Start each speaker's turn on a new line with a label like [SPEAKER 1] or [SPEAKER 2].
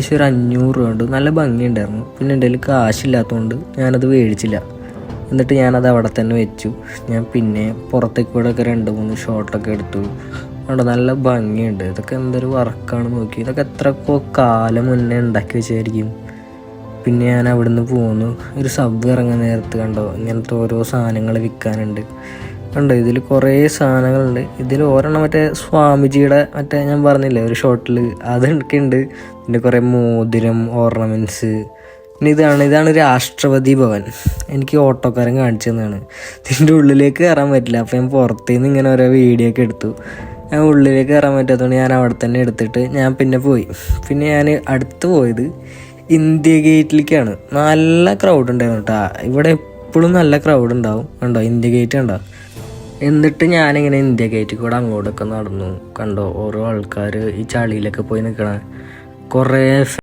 [SPEAKER 1] ഏകദേശം ഒരു 500 രൂപ ഉണ്ട്. നല്ല ഭംഗിയുണ്ടായിരുന്നു. പിന്നെ എൻ്റെ കയ്യിൽ കാശില്ലാത്തതുകൊണ്ട് ഞാനത് മേടിച്ചില്ല. എന്നിട്ട് ഞാനത് അവിടെ തന്നെ വെച്ചു. ഞാൻ പിന്നെ പുറത്തേക്ക് കൂടെ ഒക്കെ 2-3 ഷോട്ടൊക്കെ എടുത്തു. അതുകൊണ്ട് നല്ല ഭംഗിയുണ്ട്. ഇതൊക്കെ എന്തൊരു വർക്കാണ് നോക്കി. ഇതൊക്കെ എത്രക്കോ കാലം മുന്നേ ഉണ്ടാക്കി വെച്ചായിരിക്കും. പിന്നെ ഞാൻ അവിടുന്ന് പോന്നു. ഒരു സബ് ഇറങ്ങാൻ നേരത്ത് കണ്ടോ ഇങ്ങനത്തെ ഓരോ സാധനങ്ങൾ വിൽക്കാനുണ്ട്. കണ്ടോ ഇതിൽ കുറേ സാധനങ്ങളുണ്ട്. ഇതിൽ ഒരെണ്ണം മറ്റേ സ്വാമിജിയുടെ മറ്റേ ഞാൻ പറഞ്ഞില്ലേ ഒരു ഷോട്ടിൽ അതൊക്കെ ഉണ്ട്. പിന്നെ കുറേ മോതിരം, ഓർണമെൻറ്റ്സ്. പിന്നെ ഇതാണ് രാഷ്ട്രപതി ഭവൻ. എനിക്ക് ഓട്ടോക്കാരൻ കാണിച്ചു തന്നതാണ്. ഇതിൻ്റെ ഉള്ളിലേക്ക് കയറാൻ പറ്റില്ല. അപ്പോൾ ഞാൻ പുറത്തുനിന്ന് ഇങ്ങനെ ഓരോ വീഡിയോ ഒക്കെ എടുത്തു. ഞാൻ ഉള്ളിലേക്ക് കയറാൻ പറ്റാത്തതുകൊണ്ട് ഞാൻ അവിടെ തന്നെ എടുത്തിട്ട് ഞാൻ പിന്നെ പോയി. പിന്നെ ഞാൻ അടുത്ത് പോയത് ഇന്ത്യ ഗേറ്റിലേക്കാണ്. നല്ല ക്രൗഡ് ഉണ്ടായിരുന്നു കേട്ടോ. ഇവിടെ എപ്പോഴും നല്ല ക്രൗഡ് ഉണ്ടാവും. കണ്ടോ ഇന്ത്യ ഗേറ്റ് കണ്ടോ. എന്നിട്ട് ഞാനിങ്ങനെ ഇന്ത്യ ഗേറ്റിൽ കൂടെ അങ്ങോട്ടൊക്കെ നടന്നു. കണ്ടോ ഓരോ ആൾക്കാർ ഈ ചളിയിലൊക്കെ പോയി നിൽക്കണ കുറേ